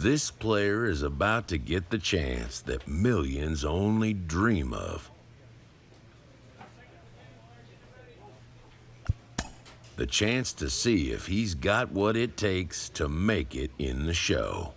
This player is about to get the chance that millions only dream of. The chance to see if he's got what it takes to make it in the show.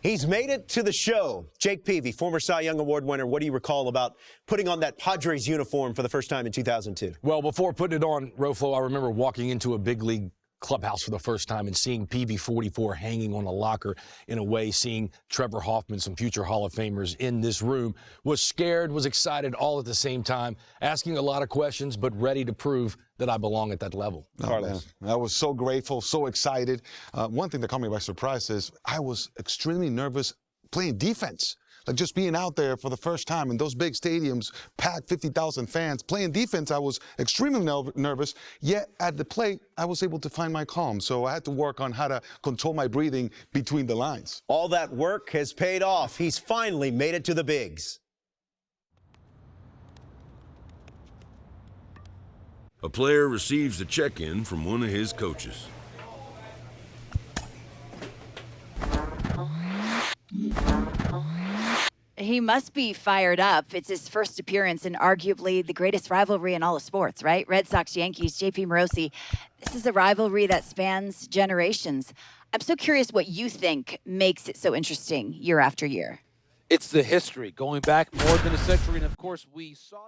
He's made it to the show. Jake Peavy, former Cy Young Award winner. What do you recall about putting on that Padres uniform for the first time in 2002? Well, before putting it on, Roflo, I remember walking into a big league clubhouse for the first time and seeing PV44 hanging on a locker. In a way, seeing Trevor Hoffman, some future Hall of Famers in this room. Was scared, was excited all at the same time, asking a lot of questions, but ready to prove that I belong at that level. Carlos. I was so grateful, so excited. One thing that caught me by surprise is I was extremely nervous playing defense. Like just being out there for the first time in those big stadiums, packed 50,000 fans, playing defense, I was extremely nervous. Yet at the plate, I was able to find my calm. So I had to work on how to control my breathing between the lines. All that work has paid off. He's finally made it to the bigs. A player receives a check-in from one of his coaches. He must be fired up. It's his first appearance in arguably the greatest rivalry in all of sports, right? Red Sox, Yankees, JP Morosi. This is a rivalry that spans generations. I'm so curious what you think makes it so interesting year after year. It's the history going back more than a century. And of course, we saw.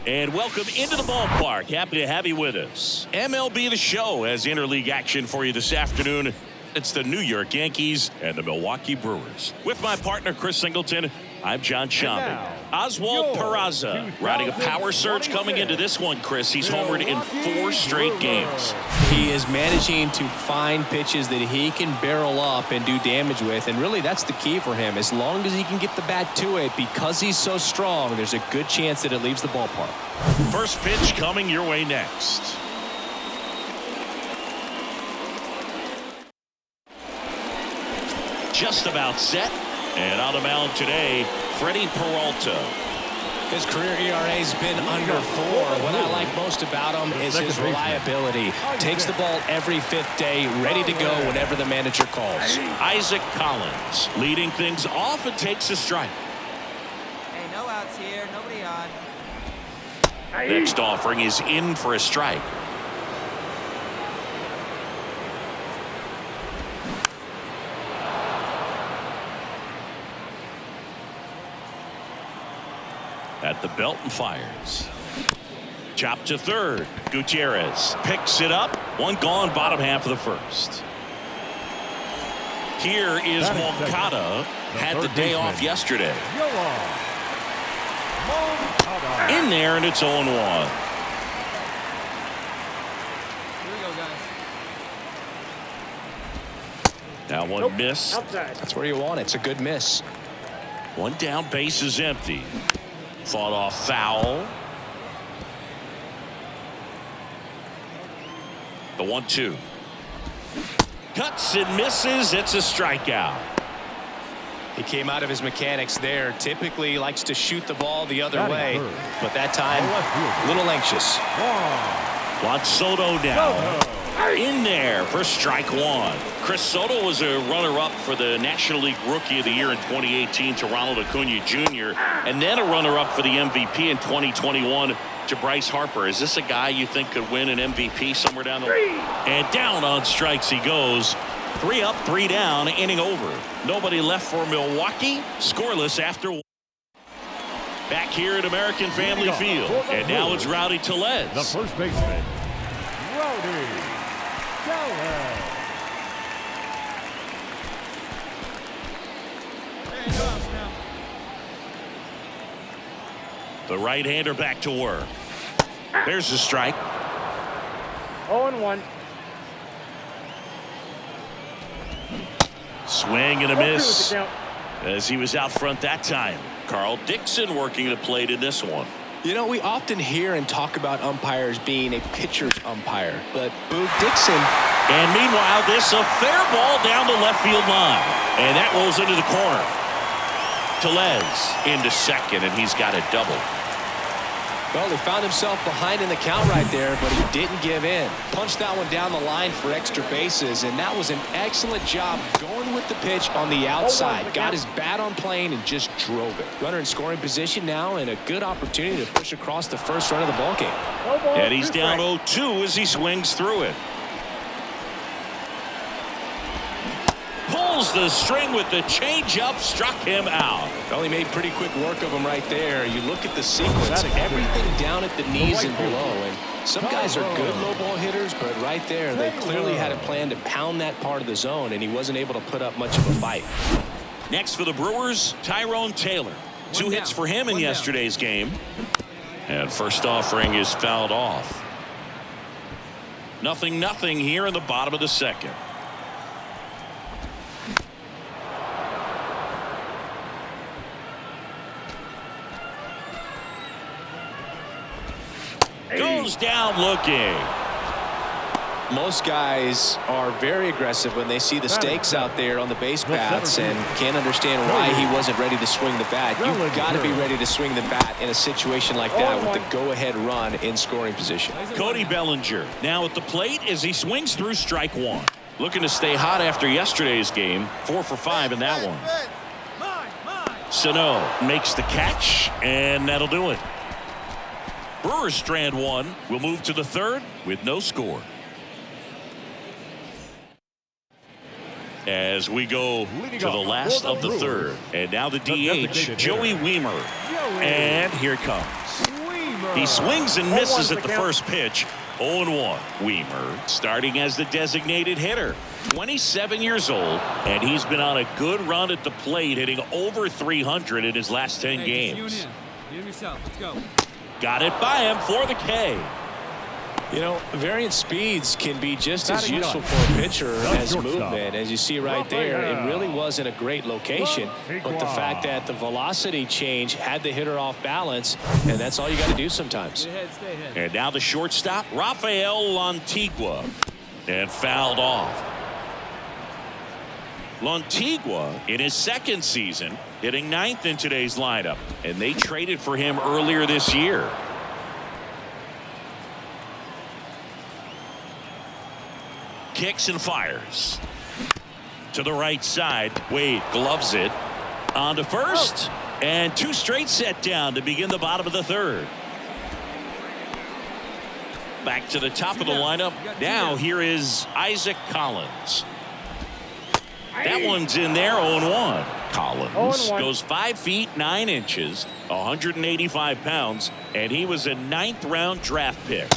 And welcome into the ballpark. Happy to have you with us. MLB The Show has interleague action for you this afternoon. It's the New York Yankees and the Milwaukee Brewers. With my partner, Chris Singleton, I'm John Shambi. Oswald Peraza riding a power surge coming into this one, Chris. He's homered in 4 straight games. He is managing to find pitches that he can barrel up and do damage with, and really that's the key for him. As long as he can get the bat to it, because he's so strong, there's a good chance that it leaves the ballpark. First pitch coming your way next. Just about set. And on the mound today, Freddie Peralta. His career ERA's been under 4. What I like most about him is his reliability. Takes the ball every 5th day, ready to go whenever the manager calls. Isaac Collins leading things off and takes a strike. Hey, no outs here, nobody on. Next offering is in for a strike. At the belt and fires. Chop to third. Gutierrez picks it up. One gone, bottom half of the first. Here is Moncada. Had the day off yesterday. In there, and it's 0-1. Here we go, guys. Now one miss. That's where you want it. It's a good miss. One down, base is empty. Fought off foul. The 1-2. Cuts and misses. It's a strikeout. He came out of his mechanics there. Typically he likes to shoot the ball the other way, but that time a little anxious. Juan Soto now in there for strike 1. Chris Soto was a runner-up for the National League Rookie of the Year in 2018 to Ronald Acuna Jr. and then a runner-up for the MVP in 2021 to Bryce Harper. Is this a guy you think could win an MVP somewhere down the line? And down on strikes he goes. 3 up, 3 down, inning over. Nobody left for Milwaukee. Scoreless after. Back here at American Family Field. And now it's Rowdy Tellez. The first baseman, Rowdy Tellez. The right-hander back to work. There's the strike. 0-1. Swing and a miss as he was out front that time. Carl Dixon working the plate in this one. You know, we often hear and talk about umpires being a pitcher's umpire, but Boog Dixon. And meanwhile, this a fair ball down the left field line. And that rolls into the corner. Tellez into second, and he's got a double. Well, he found himself behind in the count right there, but he didn't give in. Punched that one down the line for extra bases, and that was an excellent job going with the pitch on the outside. Got his bat on plane and just drove it. Runner in scoring position now, and a good opportunity to push across the first run of the ballgame. And he's down 0-2 as he swings through it. Pulls the string with the changeup, struck him out. Well, he made pretty quick work of him right there. You look at the sequence, everything down at the knees and below. And some guys are good low ball hitters, but right there, they clearly had a plan to pound that part of the zone, and he wasn't able to put up much of a fight. Next for the Brewers, Tyrone Taylor. 2 hits for him in yesterday's game. And first offering is fouled off. 0-0 here in the bottom of the second. Goes down looking. Most guys are very aggressive when they see the stakes out there on the base paths and can't understand why he wasn't ready to swing the bat. You've got to be ready to swing the bat in a situation like that with the go-ahead run in scoring position. Cody Bellinger now at the plate as he swings through strike one. Looking to stay hot after yesterday's game. 4 for 5 in that one. Sano makes the catch, and that'll do it. Brewers strand one. We'll move to the third with no score. As we go to the last of the third. And now the DH, Joey Wiemer. And here it comes. He swings and misses at the first pitch. 0-1. Wiemer starting as the designated hitter. 27 years old, and he's been on a good run at the plate, hitting over 300 in his last 10 games. Yourself. Let's go. Got it by him for the K. You know, variant speeds can be just as useful for a pitcher as movement. As you see right there, it really wasn't a great location, but the fact that the velocity change had the hitter off balance, and that's all you got to do sometimes. Stay ahead. And now the shortstop, Rafael Lantigua, and fouled off. Lantigua in his second season, hitting 9th in today's lineup, and they traded for him earlier this year. Kicks and fires to the right side. Wade gloves it on to first, and 2 straight set down to begin the bottom of the third. Back to the top of the lineup. Now here is Isaac Collins. That one's in there. 0-1. Collins goes 5 feet 9 inches, 185 pounds, and he was a 9th round draft pick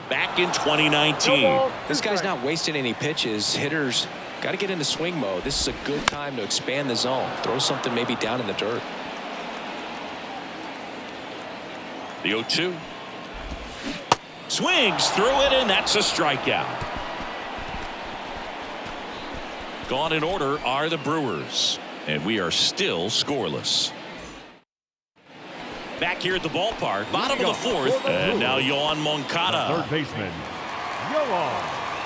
back in 2019. This guy's not wasting any pitches. Hitters got to get into swing mode. This is a good time to expand the zone. Throw something maybe down in the dirt. The 0-2. Swings through it, and that's a strikeout. Gone in order are the Brewers, and we are still scoreless. Back here at the ballpark, bottom of the fourth, and now Yoan Moncada. Third baseman, Yoan.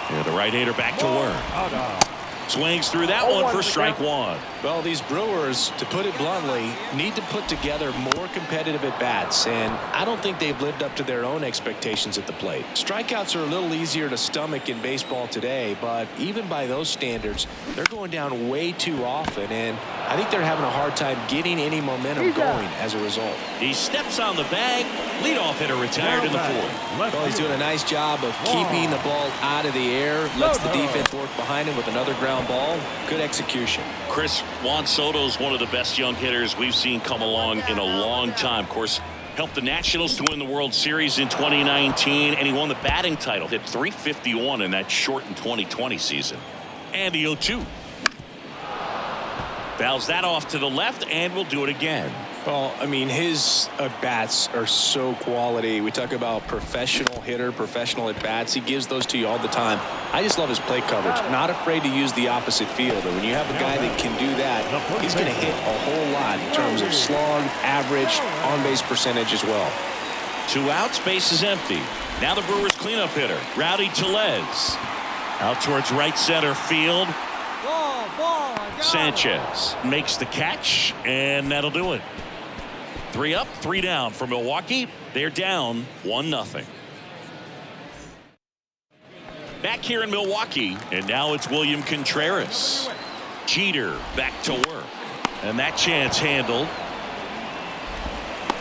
Yeah, the right-hander back to work. Swings through that one for strike one. Well, these Brewers, to put it bluntly, need to put together more competitive at-bats, and I don't think they've lived up to their own expectations at the plate. Strikeouts are a little easier to stomach in baseball today, but even by those standards, they're going down way too often, and I think they're having a hard time getting any momentum going as a result. He steps on the bag. Leadoff hitter retired in the fourth. Well, he's doing a nice job of keeping the ball out of the air, lets the defense work behind him with another ground ball. Good execution. Chris, Juan Soto's one of the best young hitters we've seen come along in a long time. Of course, helped the Nationals to win the World Series in 2019, and he won the batting title. Hit .351 in that shortened 2020 season. And the 0-2. Fouls that off to the left, and will do it again. Well, I mean, his at-bats are so quality. We talk about professional hitter, professional at-bats. He gives those to you all the time. I just love his plate coverage. Not afraid to use the opposite field. And when you have a guy that can do that, he's going to hit a whole lot in terms of slug, average, on-base percentage as well. 2 outs, base is empty. Now the Brewers cleanup hitter, Rowdy Tellez. Out towards right center field. Sanchez makes the catch, and that'll do it. 3 up, 3 down for Milwaukee. They're down 1-0. Back here in Milwaukee, and now it's William Contreras. Jeter back to work, and that chance handled.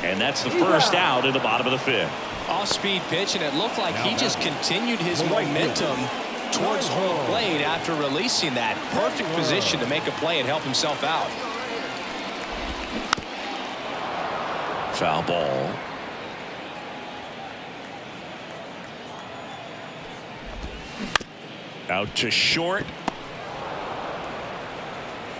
And that's the first out in the bottom of the 5th. Off-speed pitch, and it looked like he just continued his momentum towards home plate after releasing that. Perfect position to make a play and help himself out. Foul ball. Out to short.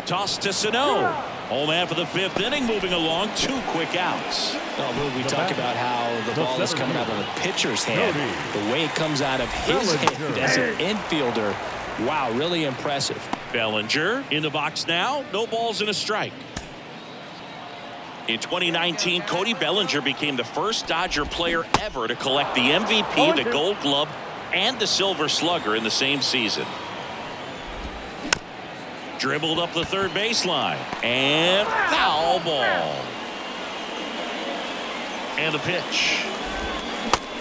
Toss to Sano. Home half of the 5th inning, moving along. 2 quick outs. Oh, we talk about how the ball is coming out of the pitcher's hand. The way it comes out of his hand as an infielder. Wow, really impressive. Bellinger in the box now. No balls and a strike. In 2019, Cody Bellinger became the first Dodger player ever to collect the MVP, the Gold Glove, and the Silver Slugger in the same season. Dribbled up the third baseline, and foul ball. And the pitch.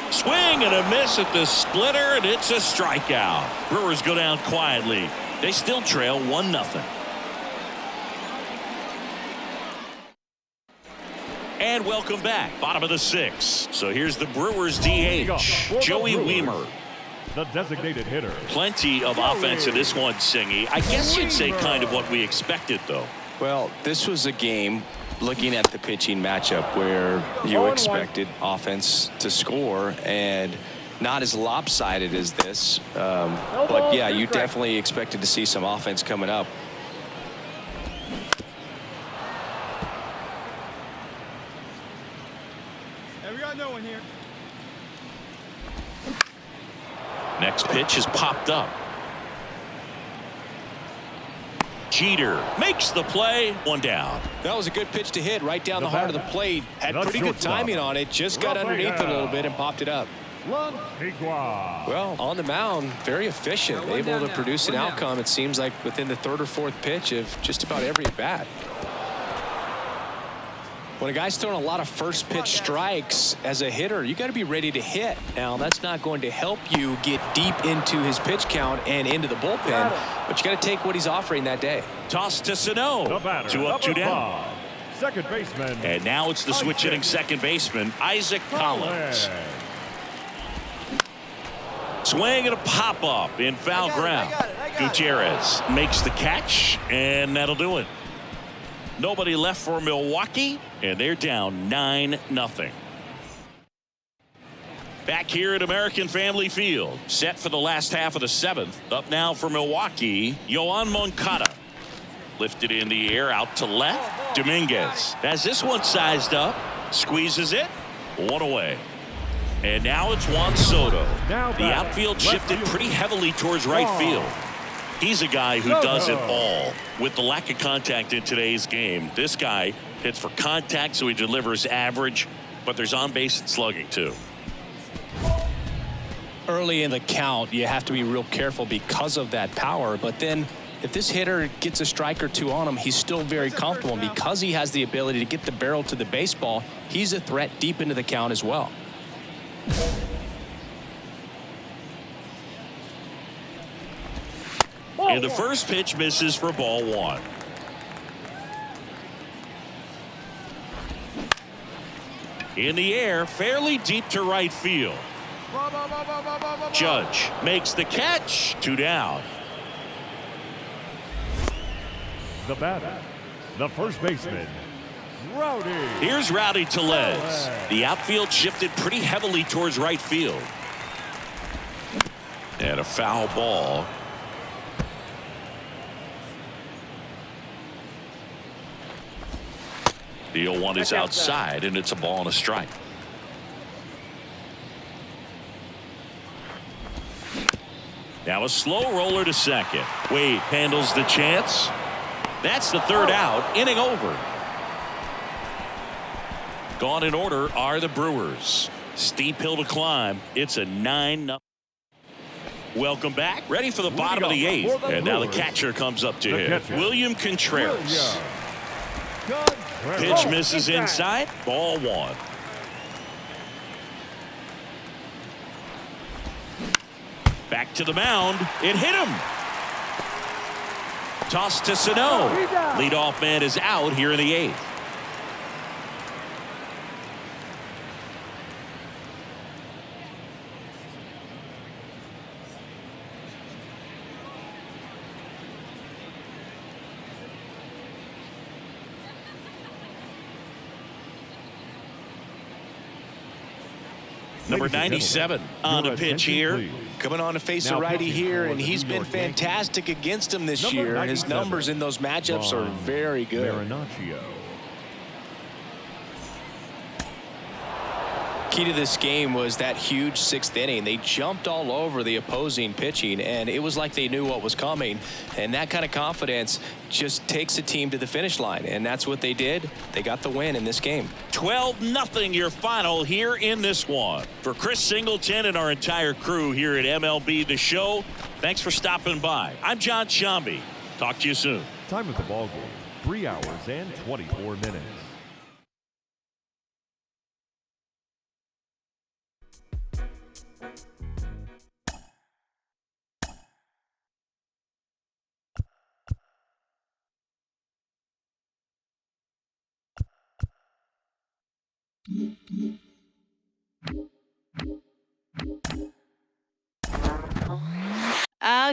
Swing and a miss at the splitter, and it's a strikeout. Brewers go down quietly. They still trail 1-0. And welcome back. Bottom of the 6th. So here's the Brewers DH, Joey Wiemer. The designated hitter. Plenty of offense in this one, Singy. I guess you'd say kind of what we expected, though. Well, this was a game, looking at the pitching matchup, where you expected offense to score, and not as lopsided as this. But, yeah, you definitely expected to see some offense coming up. We got no one here. Next pitch is popped up. Jeter makes the play. 1 down. That was a good pitch to hit right down the heart of the plate. Had pretty good timing on it. Just got underneath it a little bit and popped it up. Well, on the mound, very efficient. Able to produce an outcome, it seems like, within the 3rd or 4th pitch of just about every at bat. When a guy's throwing a lot of first pitch strikes as a hitter, you got to be ready to hit. Now, that's not going to help you get deep into his pitch count and into the bullpen, but you got to take what he's offering that day. Toss to Sano. 2 up, 2 down. Second baseman. And now it's the switch hitting second baseman, Isaac Collins. Swing and a pop up in foul ground. Gutierrez makes the catch, and that'll do it. Nobody left for Milwaukee, and they're down 9-0. Back here at American Family Field, set for the last half of the 7th. Up now for Milwaukee, Yoan Moncada. Lifted in the air, out to left. Dominguez has this one sized up, squeezes it, 1 away. And now it's Juan Soto. The outfield shifted pretty heavily towards right field. He's a guy who does it all. With the lack of contact in today's game, this guy hits for contact, so he delivers average, but there's on base and slugging too. Early in the count, you have to be real careful because of that power, but then if this hitter gets a strike or 2 on him, he's still very comfortable. And because he has the ability to get the barrel to the baseball, he's a threat deep into the count as well. And the first pitch misses for ball 1. In the air, fairly deep to right field. Judge makes the catch. 2 down. The batter, the first baseman, Rowdy. Here's Rowdy Tellez. The outfield shifted pretty heavily towards right field. And a foul ball. The 0-1 is outside, and it's a ball and a strike. Now a slow roller to second. Wade handles the chance. That's the 3rd out. Inning over. Gone in order are the Brewers. Steep hill to climb. It's a 9-0. Welcome back. Ready for the bottom of the 8th. And now the catcher comes up to hit. William Contreras. Pitch misses inside. Ball 1. Back to the mound. It hit him. Toss to Sano. Leadoff man is out here in the 8th. Number 97 on the pitch here. Coming on to face a righty here, and he's been fantastic against him this year. His numbers in those matchups are very good. Key to this game was that huge 6th inning. They jumped all over the opposing pitching, and it was like they knew what was coming. And that kind of confidence just takes a team to the finish line, and that's what they did. They got the win in this game. 12-0 your final here in this one. For Chris Singleton and our entire crew here at MLB The Show, thanks for stopping by. I'm John Shambi. Talk to you soon. Time of the ball game, 3 hours and 24 minutes.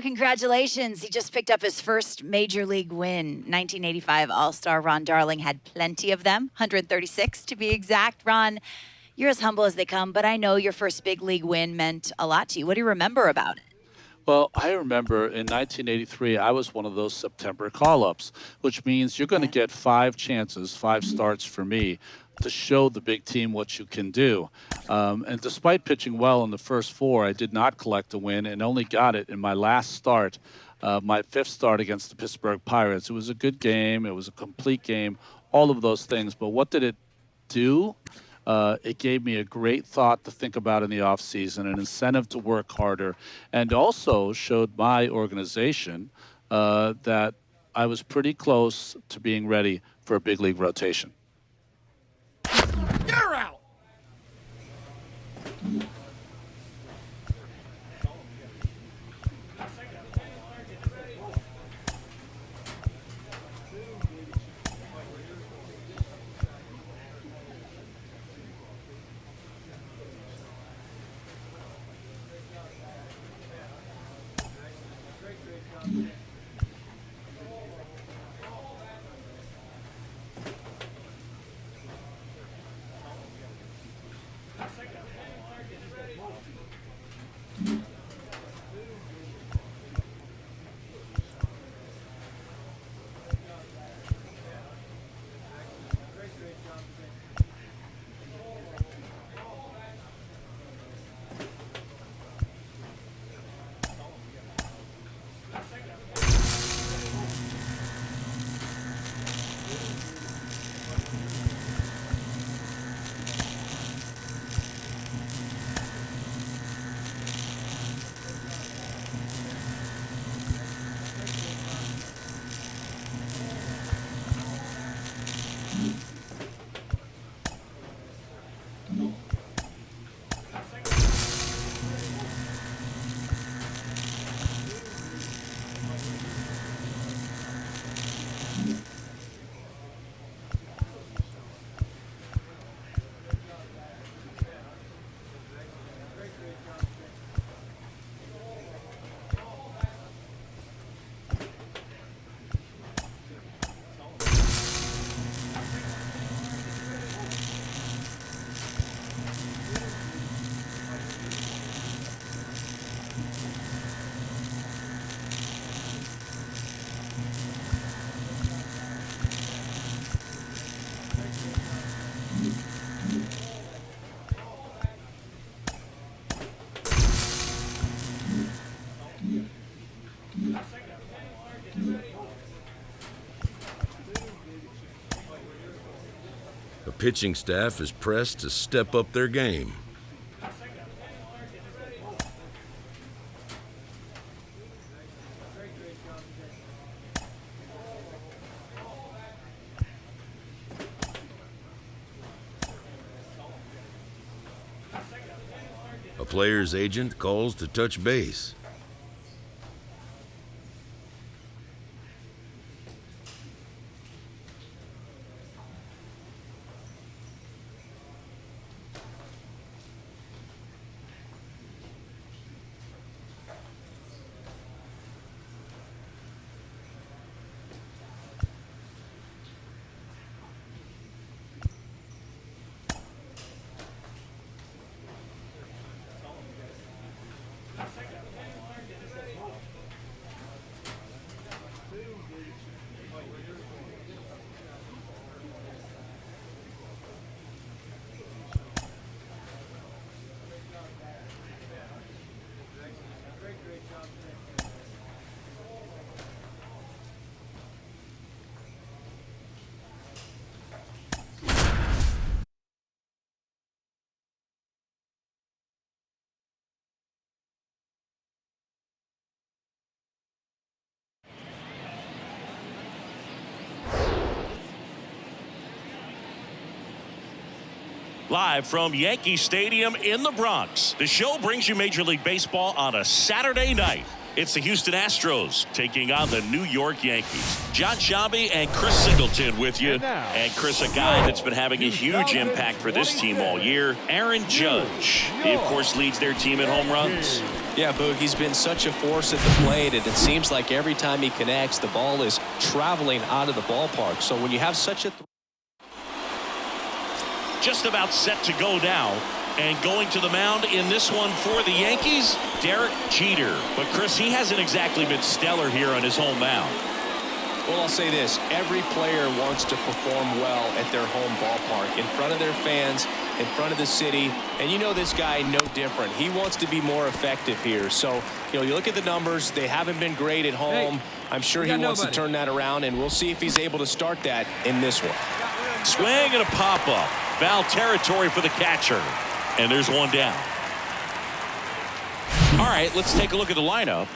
Congratulations. He just picked up his first major league win. 1985 All-Star Ron Darling had plenty of them, 136 to be exact. Ron, you're as humble as they come, but I know your first big league win meant a lot to you. What do you remember about it? Well, I remember in 1983, I was one of those September call-ups, which means you're going to get 5 chances, 5 starts for me to show the big team what you can do. And despite pitching well in the first 4, I did not collect a win and only got it in my last start, my 5th start against the Pittsburgh Pirates. It was a good game. It was a complete game, all of those things. But what did it do? It gave me a great thought to think about in the offseason, an incentive to work harder, and also showed my organization that I was pretty close to being ready for a big league rotation. You're out. The pitching staff is pressed to step up their game. player's agent calls to touch base. Live from Yankee Stadium in the Bronx, the show brings you Major League Baseball on a Saturday night. It's the Houston Astros taking on the New York Yankees. John Shambi and Chris Singleton with you. And Chris, a guy that's been having a huge impact for this team all year, Aaron Judge. He, of course, leads their team in home runs. Yeah, Boog, he's been such a force at the plate, and it seems like every time he connects, the ball is traveling out of the ballpark. So when you have such a just about set to go now, and going to the mound in this one for the Yankees, Derek Jeter. But Chris, he hasn't exactly been stellar here on his home mound. Well, I'll say this. Every player wants to perform well at their home ballpark, in front of their fans, in front of the city. And you know this guy no different. He wants to be more effective here. So, you know, you look at the numbers. They haven't been great at home. I'm sure he wants to turn that around, and we'll see if he's able to start that in this one. Swing and a pop-up. Foul territory for the catcher. And there's one down. All right, let's take a look at the lineup.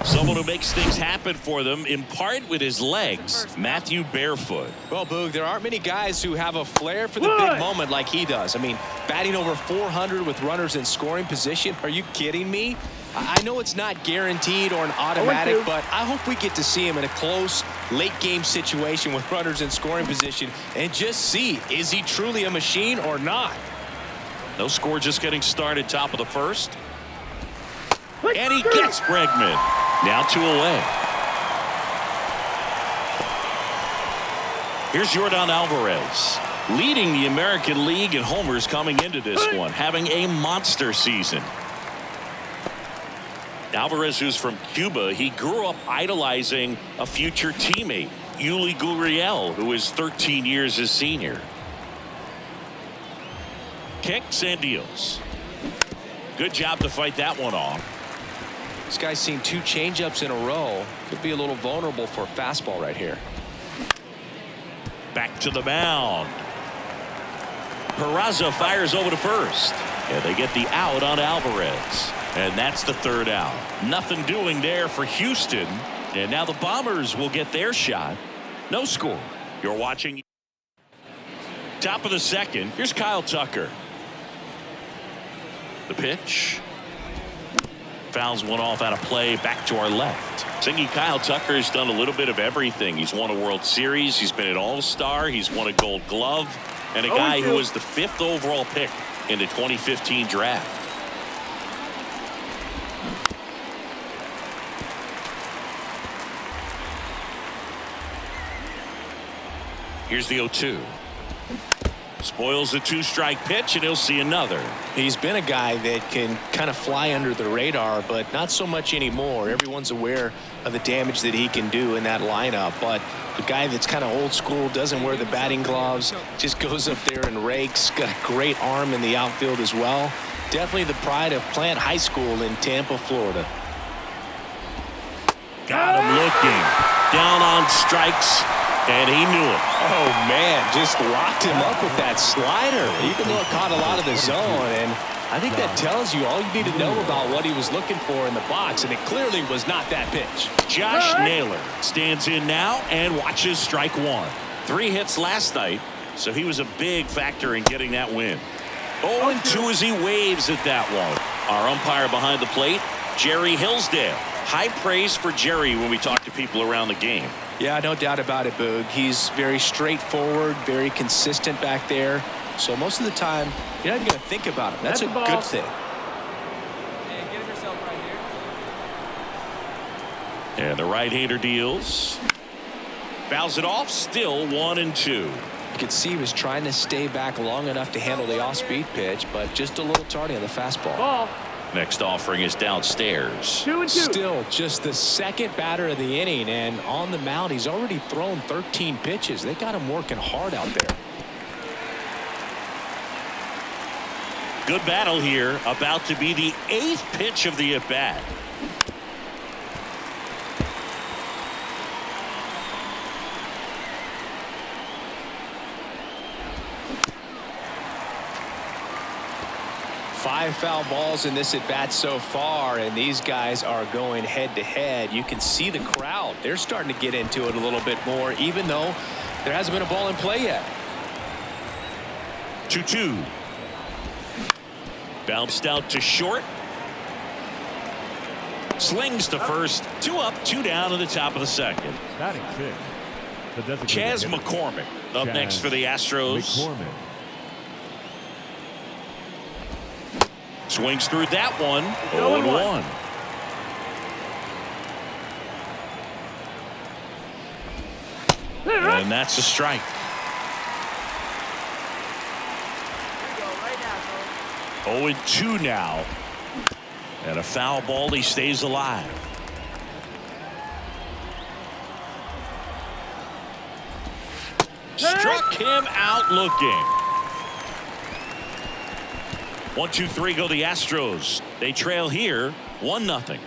Someone who makes things happen for them, in part with his legs, Matthew Barefoot. Well, Boog, there aren't many guys who have a flair for the big moment like he does. I mean, batting over 400 with runners in scoring position. Are you kidding me? I know it's not guaranteed or an automatic, but I hope we get to see him in a close, late-game situation with runners in scoring position and just see, is he truly a machine or not? No score, just getting started, top of the first. And he gets Bregman. Now 2 away. Here's Yordan Alvarez, leading the American League in homers coming into this one, having a monster season. Alvarez, who's from Cuba, he grew up idolizing a future teammate, Yuli Gurriel, who is 13 years his senior. Kicks and deals. Good job to fight that one off. This guy's seen 2 changeups in a row. Could be a little vulnerable for a fastball right here. Back to the mound. Peraza fires over to first. And they get the out on Alvarez. And that's the 3rd out. Nothing doing there for Houston. And now the Bombers will get their shot. No score. You're watching. Top of the 2nd. Here's Kyle Tucker. The pitch. Fouls one off out of play. Back to our left. Thinking Kyle Tucker has done a little bit of everything. He's won a World Series. He's been an All-Star. He's won a Gold Glove. And a guy who was the 5th overall pick in the 2015 draft. Here's the 0-2. Spoils the 2-strike pitch, and he'll see another. He's been a guy that can kind of fly under the radar, but not so much anymore. Everyone's aware of the damage that he can do in that lineup, but the guy that's kind of old school, doesn't wear the batting gloves, just goes up there and rakes. Got a great arm in the outfield as well. Definitely the pride of Plant High School in Tampa, Florida. Got him looking. Down on strikes. And he knew it. Oh, man, just locked him up with that slider. Even though it caught a lot of the zone. And I think that tells you all you need to know about what he was looking for in the box. And it clearly was not that pitch. Josh Naylor stands in now and watches strike 1. 3 hits last night, so he was a big factor in getting that win. 0-2 as he waves at that one. Our umpire behind the plate, Jerry Hillsdale. High praise for Jerry when we talk to people around the game. Yeah, no doubt about it, Boog. He's very straightforward, very consistent back there. So most of the time, you're not even going to think about him. That's a good thing. Hey, get it yourself right here. And the right-hander deals. Fouls it off, still 1-2. You could see he was trying to stay back long enough to handle the off-speed pitch, but just a little tardy on the fastball. Ball. Next offering is downstairs. 2-2. Still just the second batter of the inning, and on the mound, he's already thrown 13 pitches. They got him working hard out there. Good battle here. About to be the 8th pitch of the at-bat. Five foul balls in this at bat so far, and these guys are going head to head. You can see the crowd. They're starting to get into it a little bit more, even though there hasn't been a ball in play yet. 2-2. Bounced out to short. Slings to first. 2 up, 2 down in the top of the second. Batting 6. The designated Chas hitter. McCormick up Chas next for the Astros. McCormick. Swings through that one. 0-1. And that's a strike. Right now, 0-2 now. And a foul ball. He stays alive. Struck him out looking. 1-2-3 go the Astros. They trail here 1-0.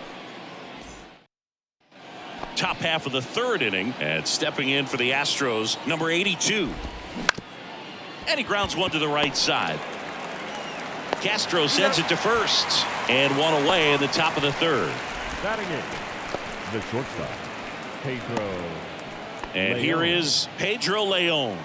Top half of the third inning, and stepping in for the Astros, number 82. And he grounds one to the right side. Castro sends it to first, and one away in the top of the third. Batting in. The shortstop, Pedro. And here is Pedro Leon.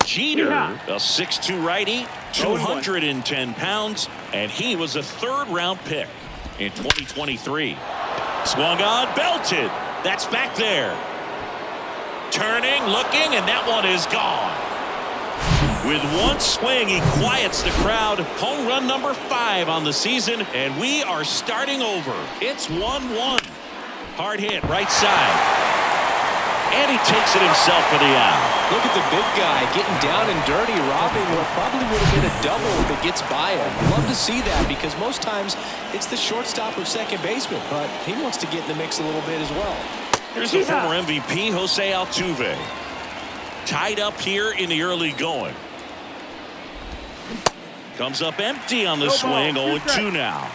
Jeter, a 6'2 righty, 210 pounds, and he was a third-round pick in 2023. Swung on, belted. That's back there. Turning, looking, and that one is gone. With one swing, he quiets the crowd. Home run number 5 on the season, and we are starting over. It's 1-1. Hard hit, right side. And he takes it himself for the out. Look at the big guy getting down and dirty, robbing what probably would have been a double if it gets by him. Love to see that, because most times it's the shortstop or second baseman, but he wants to get in the mix a little bit as well. Here's the former MVP, Jose Altuve. Tied up here in the early going. Comes up empty on the swing. 0-2 now.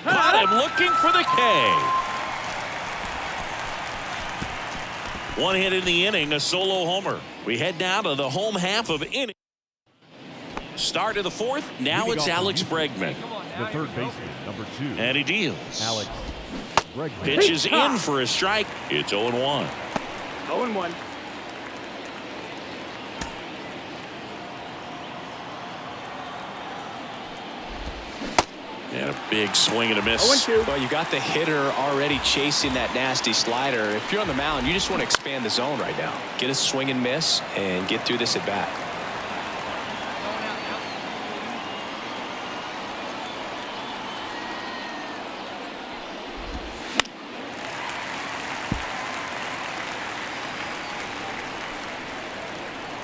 Got him looking for the K. One hit in the inning, a solo homer. We head now to the home half of inning. Start of the fourth. Now it's Alex Bregman. The third baseman, number 2. And he deals. Alex Bregman. Pitches in for a strike. It's 0-1. 0-1. And a big swing and a miss. 0-2. Well, you got the hitter already chasing that nasty slider. If you're on the mound, you just want to expand the zone right now. Get a swing and miss and get through this at bat.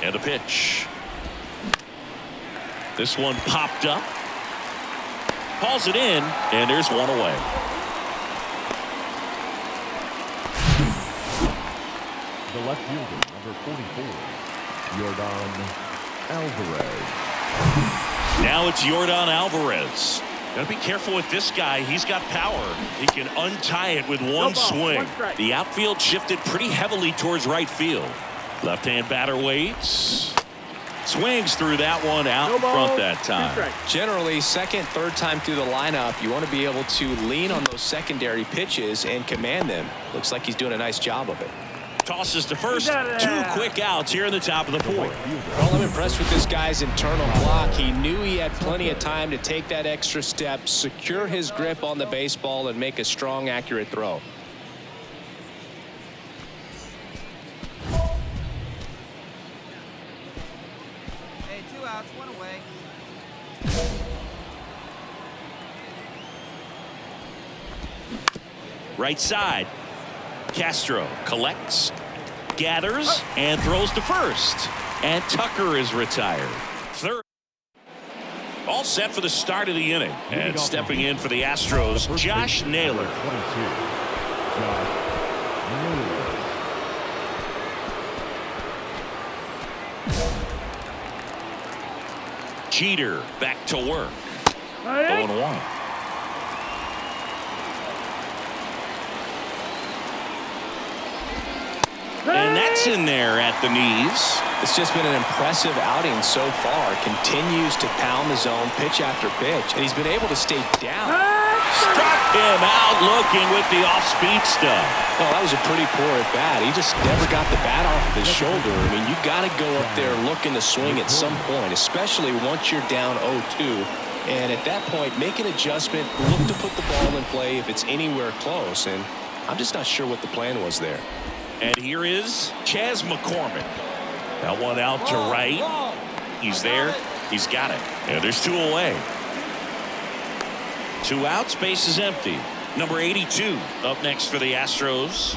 And a pitch. This one popped up. Calls it in, and there's one away. The left fielder, number 44, Yordan Alvarez. Now it's Yordan Alvarez. Gotta be careful with this guy. He's got power. He can untie it with one swing. The outfield shifted pretty heavily towards right field. Left-hand batter waits. Swings through that one out in front that time. Generally, second, third time through the lineup, you want to be able to lean on those secondary pitches and command them. Looks like he's doing a nice job of it. Tosses to first. 2 quick outs here in the top of the 4th. Well, I'm impressed with this guy's internal block. He knew he had plenty of time to take that extra step, secure his grip on the baseball, and make a strong, accurate throw. Hey, 2 outs, 1 away. Right side. Castro collects, gathers, and throws to first. And Tucker is retired. Third. All set for the start of the inning. And stepping in for the Astros, Josh Naylor. 22. Josh Naylor. Jeter back to work. 0-1. And that's in there at the knees. It's just been an impressive outing so far. Continues to pound the zone pitch after pitch, and he's been able to stay down. Struck him out looking with the off-speed stuff. Oh, that was a pretty poor at bat. He just never got the bat off of his shoulder. I mean, you got to go up there looking to swing at some point, especially once you're down 0-2. And at that point, make an adjustment, look to put the ball in play if it's anywhere close. And I'm just not sure what the plan was there. And here is Chas McCormick. That one out to right. He's there. He's got it. And there's 2 away. 2 outs. Base is empty. Number 82 up next for the Astros.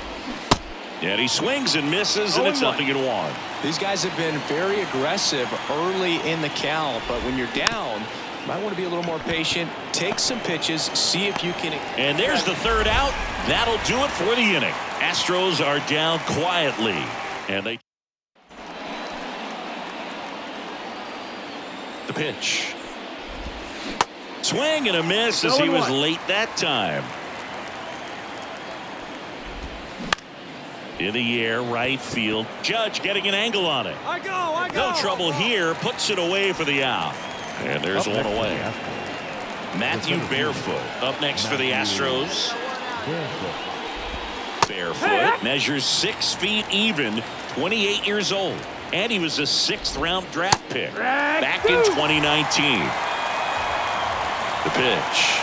And he swings and misses, and it's 0-1. These guys have been very aggressive early in the count, but when you're down, you might want to be a little more patient. Take some pitches, see if you can. And there's the 3rd out. That'll do it for the inning. Astros are down quietly, and they. The pitch. Swing and a miss as he was late that time. In the air, right field. Judge getting an angle on it. I go. No trouble here. Puts it away for the out. And there's one away. Matthew Barefoot up next for the Astros. Barefoot measures 6 feet even, 28 years old. And he was a 6th-round draft pick back in 2019. The pitch.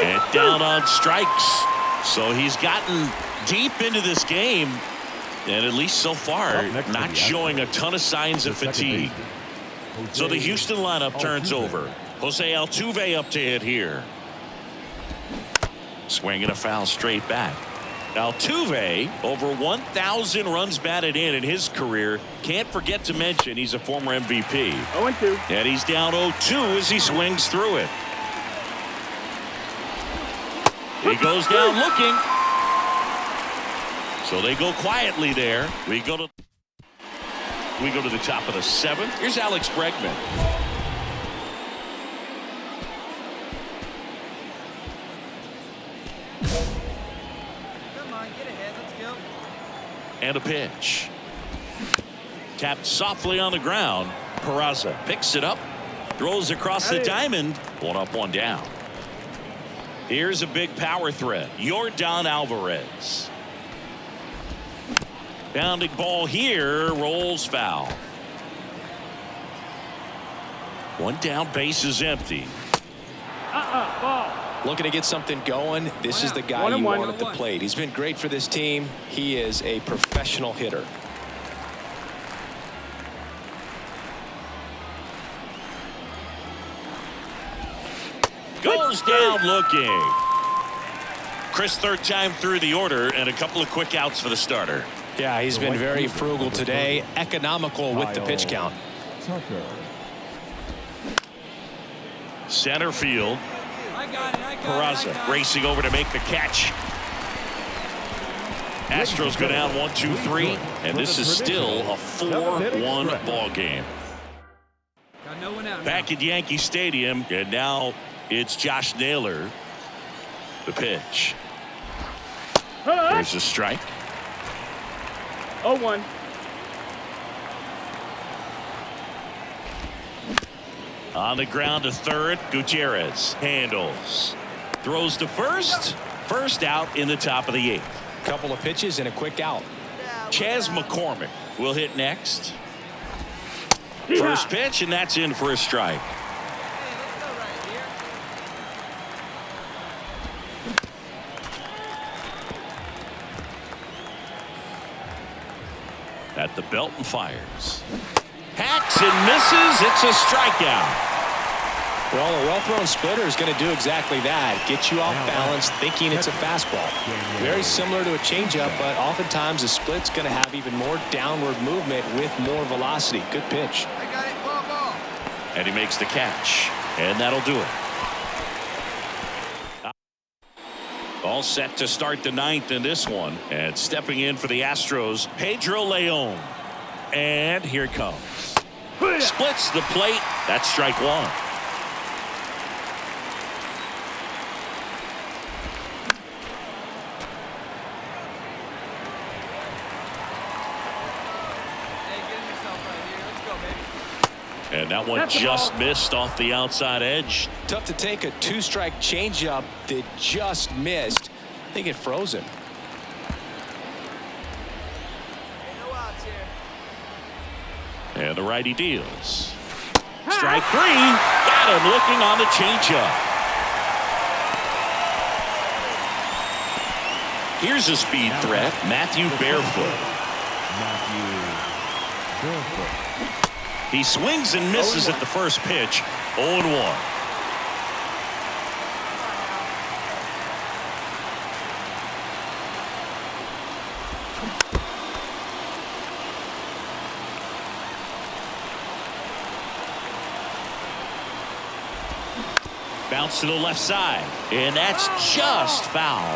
And down on strikes. So he's gotten deep into this game, and at least so far, not showing a ton of signs of fatigue. So the Houston lineup turns over. Jose Altuve up to hit here. Swinging a foul straight back. Altuve, over 1,000 runs batted in his career. Can't forget to mention he's a former MVP. 0-2. And he's down 0-2 as he swings through it. He goes down looking. So they go quietly there. We go to the top of the 7th. Here's Alex Bregman. Come on, get ahead. Let's go. And a pitch. Tapped softly on the ground. Peraza picks it up. Throws across the diamond. 1 up, 1 down. Here's a big power threat. Yordan Alvarez. Bounding ball here. Rolls foul. 1 down. Base is empty. Ball. Looking to get something going. This is the guy you want at the plate. He's been great for this team. He is a professional hitter. Goes down looking. Chris, 3rd time through the order, and a couple of quick outs for the starter. Yeah, he's been very frugal today. Economical with the pitch count. Center field. I got it. Peraza racing over to make the catch. Astros go down 1-2-3, and this is still a 4-1 ball game. Got no one out. Back at Yankee Stadium, and now it's Josh Naylor. The pitch. There's a strike. 0-1. On the ground to third, Gutierrez handles. Throws to first. First out in the top of the 8th. Couple of pitches and a quick out. Chas McCormick will hit next. First pitch, and that's in for a strike. At the belt and fires. Hacks and misses. It's a strikeout. Well, a well-thrown splitter is going to do exactly that. Get you off balance thinking it's a fastball. Very similar to a changeup, but oftentimes a split's going to have even more downward movement with more velocity. Good pitch. I got it. Ball. And he makes the catch. And that'll do it. All set to start the 9th in this one. And stepping in for the Astros, Pedro Leon. And here it comes. Splits the plate. That's strike 1. And that one just missed off the outside edge. Tough to take a 2-strike changeup that just missed. I think it froze him. And the righty deals. Strike 3. Got him looking on the changeup. Here's a speed threat, Matthew Barefoot. He swings and misses at the first pitch. 0-1. Bounce to the left side, and that's just foul.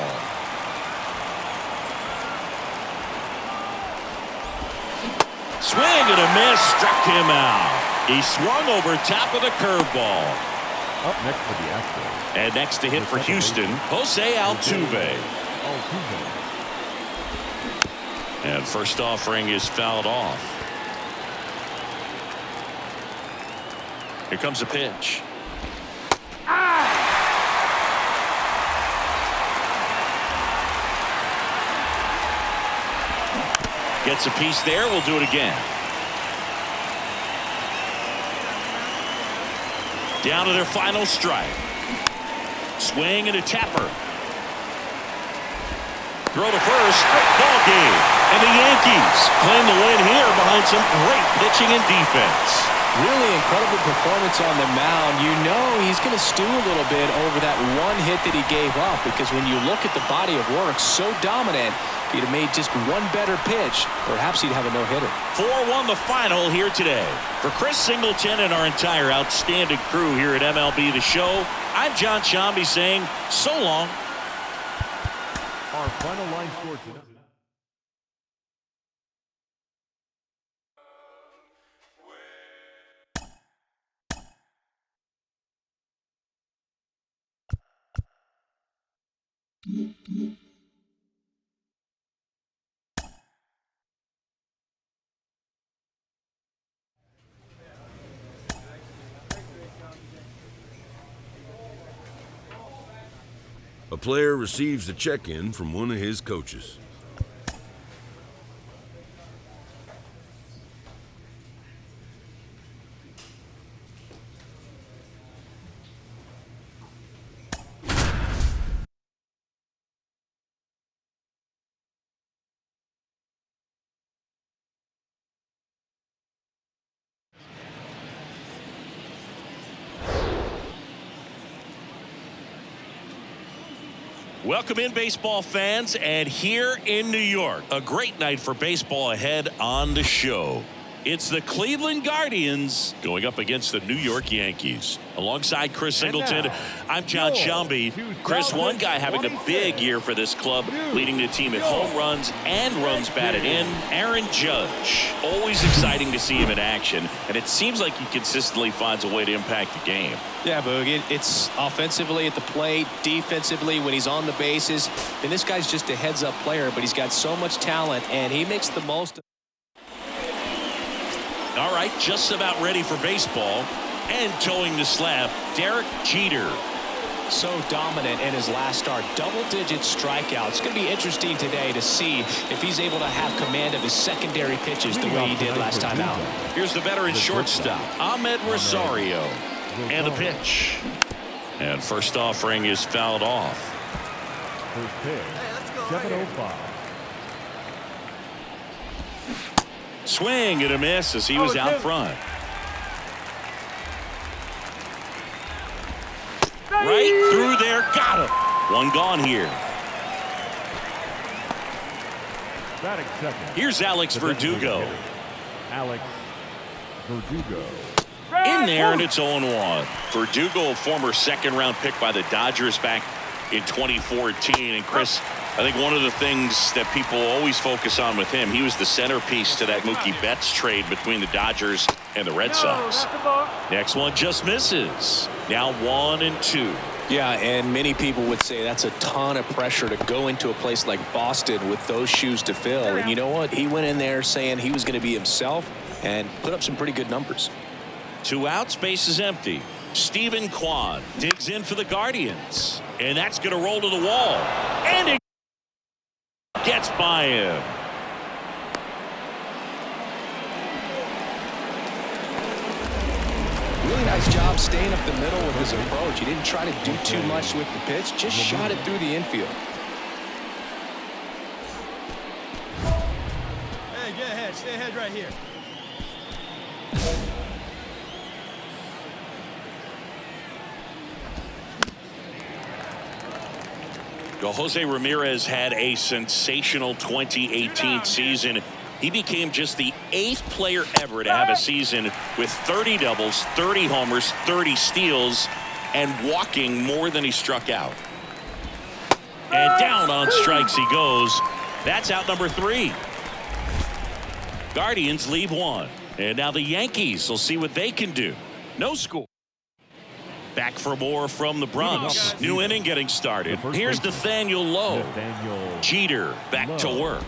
Swing and a miss, struck him out. He swung over top of the curveball. Up next for the Astros. And next to hit for Houston, Jose Altuve. And first offering is fouled off. Here comes a pitch. Gets a piece there. We'll do it again. Down to their final strike. Swing and a tapper. Throw to first. Ball game. And the Yankees claim the win here behind some great pitching and defense. Really incredible performance on the mound. You know he's going to stew a little bit over that one hit that he gave up, because when you look at the body of work, so dominant, if he'd have made just one better pitch, perhaps he'd have a no-hitter. 4-1 the final here today. For Chris Singleton and our entire outstanding crew here at MLB The Show, I'm John Shambi saying so long. Our final line score tonight. A player receives a check-in from one of his coaches. Welcome in, baseball fans, and here in New York, a great night for baseball ahead on the show. It's the Cleveland Guardians going up against the New York Yankees. Alongside Chris Singleton, I'm John Shambi. Chris, one guy having a big year for this club, leading the team in home runs and runs batted in, Aaron Judge. Always exciting to see him in action, and it seems like he consistently finds a way to impact the game. Yeah, Boog, it's offensively at the plate, defensively when he's on the bases. And this guy's just a heads-up player, but he's got so much talent, and he makes the most. All right, just about ready for baseball. And towing the slab, Derek Jeter. So dominant in his last start. Double-digit strikeouts. It's going to be interesting today to see if he's able to have command of his secondary pitches the way he did last time out. Here's the veteran shortstop, Ahmed Rosario. And the pitch. And first offering is fouled off. First pitch, 7:05. Swing and a miss as he was out front. Right through there, got him. One gone here. Batting second. Here's Alex Verdugo. Alex Verdugo. In there, and it's 0-1. Verdugo, a former second-round pick by the Dodgers back in 2014. And Chris, I think one of the things that people always focus on with him, he was the centerpiece to that Mookie Betts trade between the Dodgers and the Red Sox. Next one just misses. Now 1-2. Yeah, and many people would say that's a ton of pressure to go into a place like Boston with those shoes to fill. And you know what? He went in there saying he was going to be himself and put up some pretty good numbers. 2 outs, base is empty. Stephen Kwan digs in for the Guardians. And that's going to roll to the wall. And it gets by him. Really nice job staying up the middle with his approach. He didn't try to do too much with the pitch, just shot it through the infield. Hey, get ahead. Stay ahead right here. Well, Jose Ramirez had a sensational 2018 season. He became just the 8th player ever to have a season with 30 doubles, 30 homers, 30 steals, and walking more than he struck out. And down on strikes he goes. That's out number 3. Guardians leave 1. And now the Yankees will see what they can do. No score. Back for more from the Bronx. New inning getting started. Here's Nathaniel Lowe. Jeter back to work.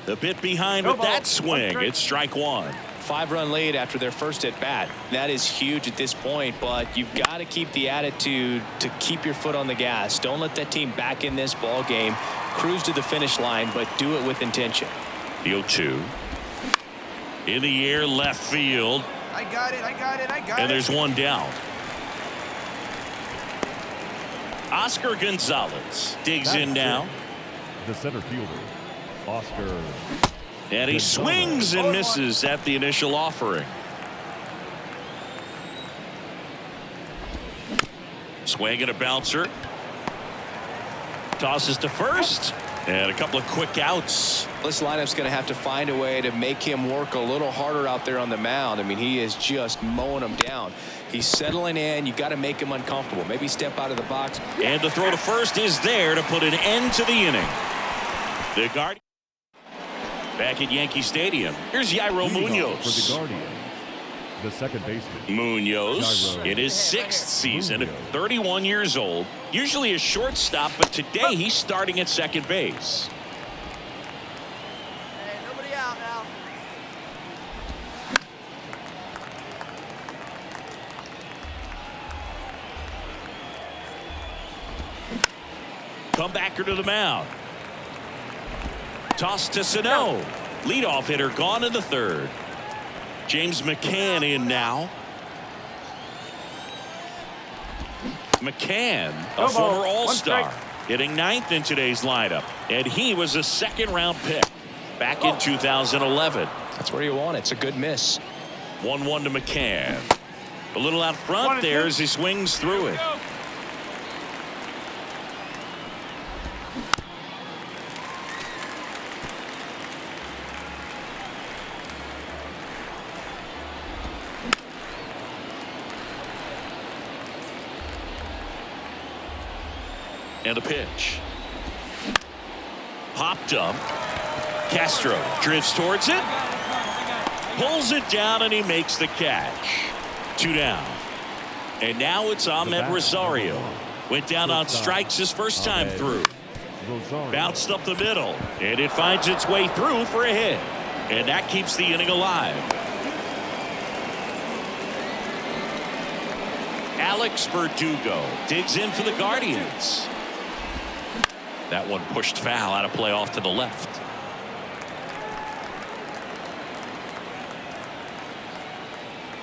The bit behind with that swing. It's strike 1. 5-run lead after their first at bat. That is huge at this point, but you've got to keep the attitude to keep your foot on the gas. Don't let that team back in this ball game. Cruise to the finish line, but do it with intention. The 0-2. In the air, left field. I got it. And there's one down. Oscar Gonzalez digs in now. The center fielder, Oscar. And he swings and misses at the initial offering. Swing and a bouncer. Tosses to first. And a couple of quick outs. This lineup's going to have to find a way to make him work a little harder out there on the mound. I mean, he is just mowing them down. He's settling in. You got to make him uncomfortable. Maybe step out of the box. And the throw to first is there to put an end to the inning. The Guardians back at Yankee Stadium. Here's Yairo Munoz. For the Guardians, the second baseman. Munoz in his 6th season, 31 years old. Usually a shortstop, but today he's starting at second base. Hey, nobody out now. Comebacker to the mound. Toss to Sano. Leadoff hitter gone in the 3rd. James McCann in now. McCann, a former All-Star, hitting 9th in today's lineup. And he was a 2nd-round pick back in 2011. That's where you want it. It's a good miss. 1-1 to McCann. A little out front there as he swings through it. And a pitch. Popped up. Castro drifts towards it. Pulls it down and he makes the catch. 2 down. And now it's Ahmed Rosario. Went down on strikes his first time through. Bounced up the middle. And it finds its way through for a hit. And that keeps the inning alive. Alex Verdugo digs in for the Guardians. That one pushed foul out of play off to the left.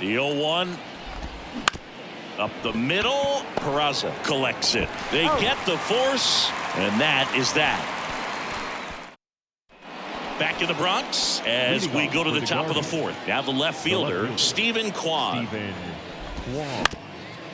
The 0-1. Up the middle. Peraza collects it. They get the force, and that is that. Back in the Bronx as we go to the top of the fourth. Now the left fielder, Stephen Kwan.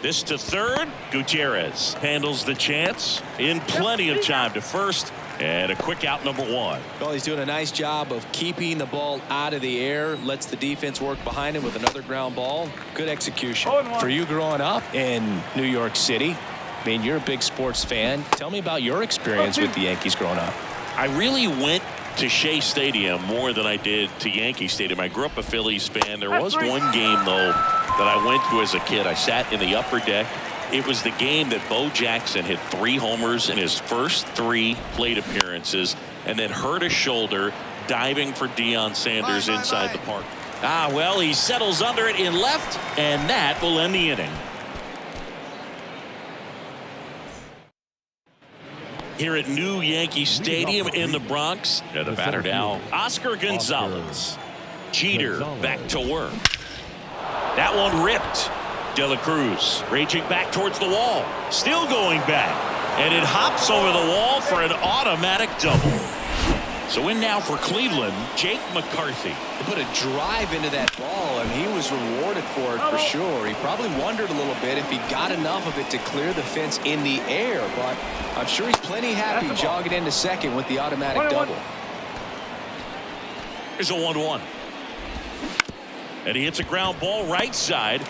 This to third. Gutierrez handles the chance in plenty of time to first. And a quick out, number 1. Well, he's doing a nice job of keeping the ball out of the air. Lets the defense work behind him with another ground ball. Good execution. For you growing up in New York City, I mean, you're a big sports fan. Tell me about your experience with the Yankees growing up. I really went to Shea Stadium more than I did to Yankee Stadium. I grew up a Phillies fan. There was one game, though, that I went to as a kid. I sat in the upper deck. It was the game that Bo Jackson hit 3 homers in his first 3 plate appearances and then hurt his shoulder diving for Deion Sanders inside the park. Well, he settles under it in left, and that will end the inning. Here at New Yankee Stadium in the Bronx. And the batter now, Oscar Gonzalez. Jeter back to work. That one ripped. De La Cruz raging back towards the wall. Still going back. And it hops over the wall for an automatic double. So in now for Cleveland, Jake McCarthy. He put a drive into that ball, and he was rewarded for it for sure. He probably wondered a little bit if he got enough of it to clear the fence in the air, but I'm sure he's plenty happy jogging into second with the automatic double. Here's a 1-1. And he hits a ground ball right side.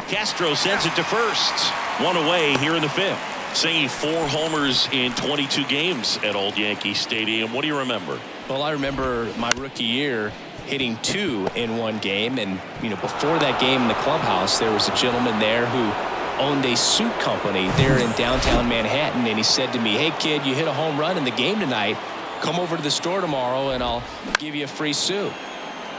Castro sends it to first. 1 away here in the 5th. Saying 4 homers in 22 games at Old Yankee Stadium. What do you remember? Well, I remember my rookie year hitting 2 in 1 game. And, you know, before that game in the clubhouse, there was a gentleman there who owned a suit company there in downtown Manhattan. And he said to me, "Hey, kid, you hit a home run in the game tonight. Come over to the store tomorrow and I'll give you a free suit."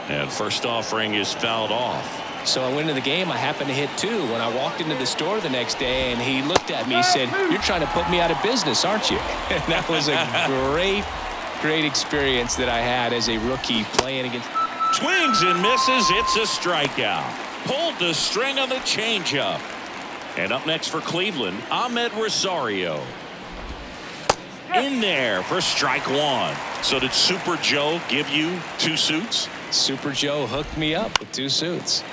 And first offering is fouled off. So I went into the game. I happened to hit 2. When I walked into the store the next day, and he looked at me, he said, "You're trying to put me out of business, aren't you?" And that was a great experience that I had as a rookie playing against. Swings and misses. It's a strikeout. Pulled the string on the changeup. And up next for Cleveland, Ahmed Rosario. In there for strike 1. So did Super Joe give you 2 suits? Super Joe hooked me up with 2 suits.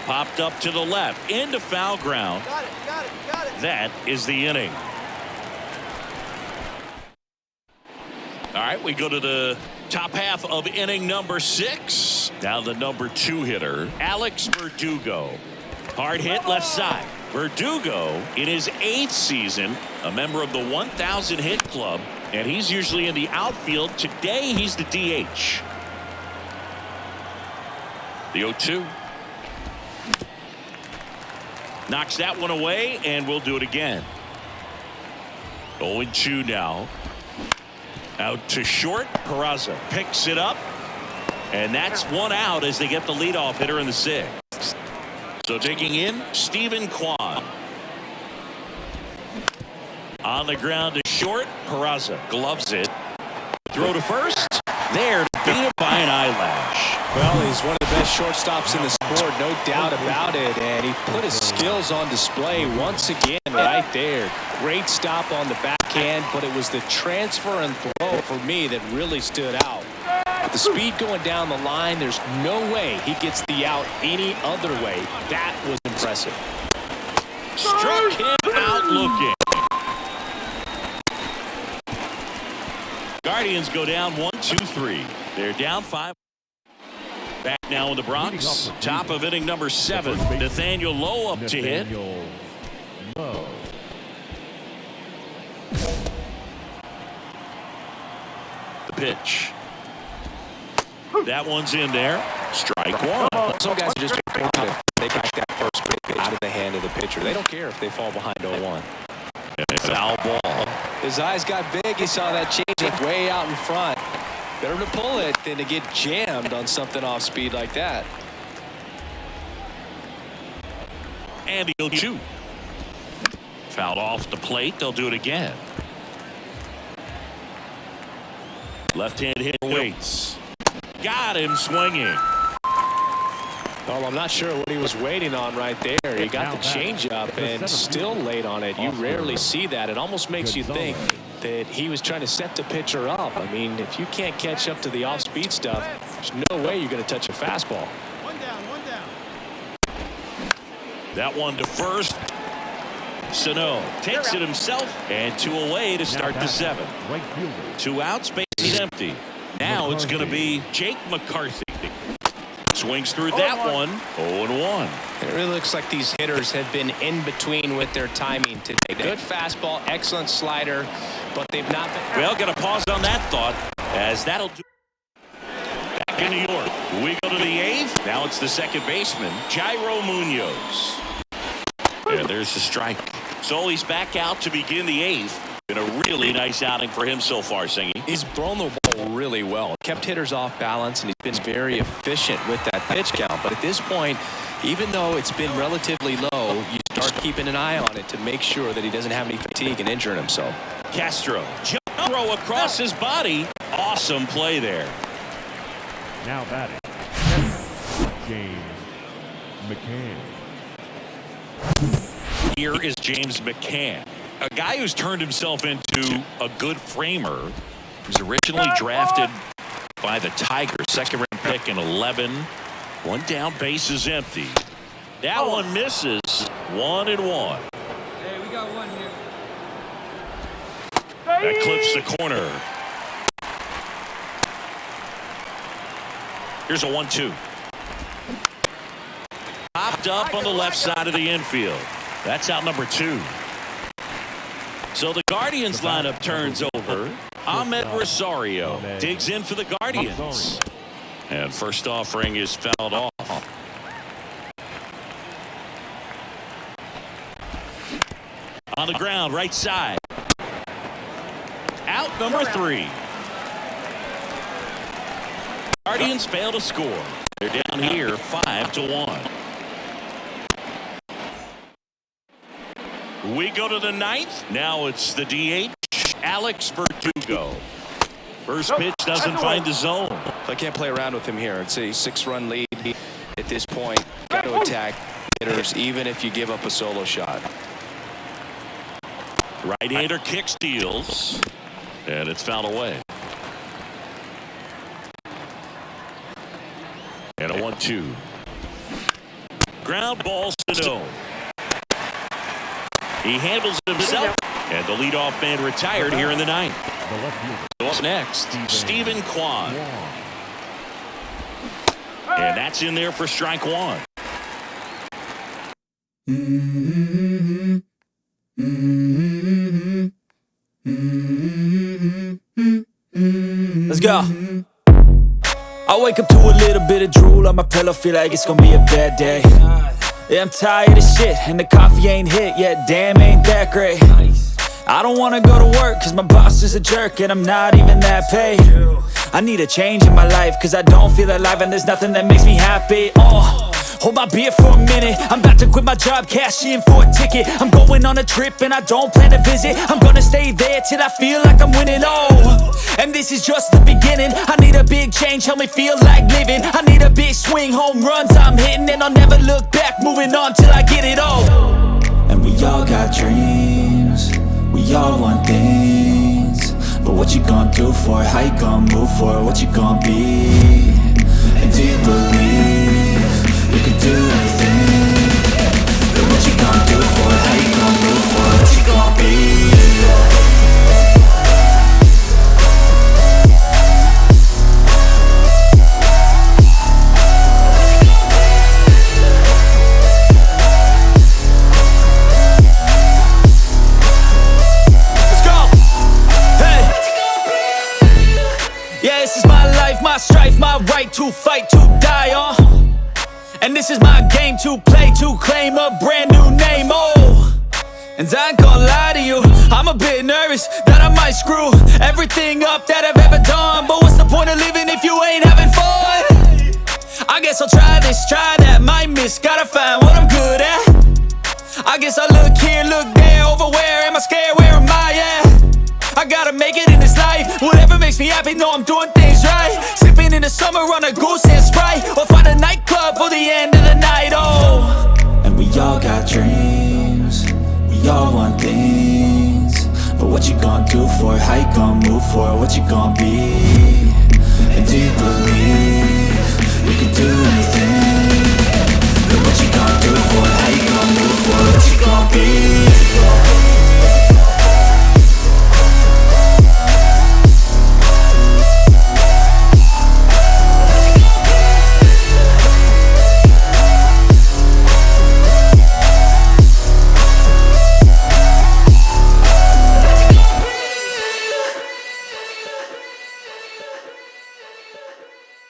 Popped up to the left into foul ground. Got it. That is the inning. All right, we go to the top half of inning number 6. Now the number 2 hitter, Alex Verdugo. Hard hit left side. Verdugo in his 8th season, a member of the 1,000 hit club, and he's usually in the outfield. Today he's the DH. The 0-2. Knocks that one away, and we'll do it again. 0-2 now. Out to short. Peraza picks it up, and that's 1 out as they get the leadoff hitter in the 6th. So taking in Stephen Kwan. On the ground to short. Peraza gloves it. Throw to first. There to beat it by an eyelash. Well, he's one of the best shortstops in the sport, no doubt about it. And he put his skills on display once again right there. Great stop on the backhand, but it was the transfer and throw for me that really stood out. The speed going down the line, there's no way he gets the out any other way. That was impressive. Struck him out looking. Guardians go down 1-2-3. They're down 5. Back now in the Bronx. Top of inning number 7. Nathaniel Lowe up to hit. The pitch. That one's in there. Strike 1. Some guys are just important if they back that first pitch out of the hand of the pitcher. They don't care if they fall behind 0-1. And foul ball. His eyes got big. He saw that changeup way out in front. Better to pull it than to get jammed on something off speed like that. And he'll shoot. Fouled off the plate. They'll do it again. Left-hand hitter waits. Got him swinging. Well, I'm not sure what he was waiting on right there. He got the changeup and still late on it. You rarely see that. It almost makes you think that he was trying to set the pitcher up. I mean, if you can't catch up to the off-speed stuff, there's no way you're going to touch a fastball. One down, one down. That one to first. Sano takes it himself, and 2 away to start the 7th. 2 outs, base is empty. Now it's going to be Jake McCarthy. Swings through that one. 0-1. It really looks like these hitters have been in between with their timing today. Good fastball, excellent slider, but they've not been. Well, got to pause on that thought, as that'll do. Back in New York, we go to the 8th. Now it's the second baseman, Jairo Munoz. And there's the strike. So he's back out to begin the 8th. Been a really nice outing for him so far, Singy. He's thrown the ball really well. Kept hitters off balance, and he's been very efficient with that pitch count. But at this point, even though it's been relatively low, you start keeping an eye on it to make sure that he doesn't have any fatigue and injuring himself. Castro, jump throw across his body. Awesome play there. Now batting, James McCann. Here is James McCann, a guy who's turned himself into a good framer. He was originally drafted by the Tigers, second-round pick in 11. One down, base is empty. That one misses. 1-1. Hey, we got one here. That clips the corner. Here's a 1-2. Popped up on the left side of the infield. That's out number 2. So the Guardians lineup turns over. Ahmed Rosario digs in for the Guardians. And first offering is fouled off. On the ground, right side. Out number 3. Guardians fail to score. They're down here 5-1. We go to the 9th. Now it's the DH, Alex Verdugo. First pitch doesn't find the zone. I can't play around with him here. It's a 6-run lead at this point. Got to attack hitters even if you give up a solo shot. Right-hander kick steals, and it's fouled away. And a 1-2. Ground ball Sano. He handles it himself, and the leadoff man retired here in the 9th. So up next, Stephen Kwan. And that's in there for strike 1. Let's go. I wake up to a little bit of drool on my pillow, feel like it's gonna be a bad day. Yeah, I'm tired of shit, and the coffee ain't hit yet, damn ain't that great. I don't wanna go to work, cause my boss is a jerk, and I'm not even that paid. I need a change in my life, cause I don't feel alive, and there's nothing that makes me happy. Hold my beer for a minute, I'm about to quit my job, cash in for a ticket. I'm going on a trip, and I don't plan to visit. I'm gonna stay there till I feel like I'm winning, and this is just the beginning. I need a big change, help me feel like living. I need a big swing, home runs I'm hitting, and I'll never look back, moving on till I get it all. And we all got dreams, we all want things, but what you gonna do for it? How you gonna move for it? What you gonna be? And do you believe you can do anything? But what you gonna do for it? How you gonna move for it? What you gonna be? My strife, my right to fight, to die on. And this is my game to play, to claim a brand new name, And I ain't gonna lie to you, I'm a bit nervous that I might screw everything up that I've ever done. But what's the point of living if you ain't having fun? I guess I'll try this, try that, might miss, gotta find what I'm good at. I guess I look here, look there, over where am I scared, where am I at? I gotta make it in this life. Whatever makes me happy, know I'm doing things right. Sipping in the summer on a goose and Sprite, or find a nightclub for the end of the night. Oh, and we all got dreams, we all want things, but what you gonna do for it? How you gonna move for it? What you gonna be? And do you believe you can do anything? But what you gonna do for it? How you gonna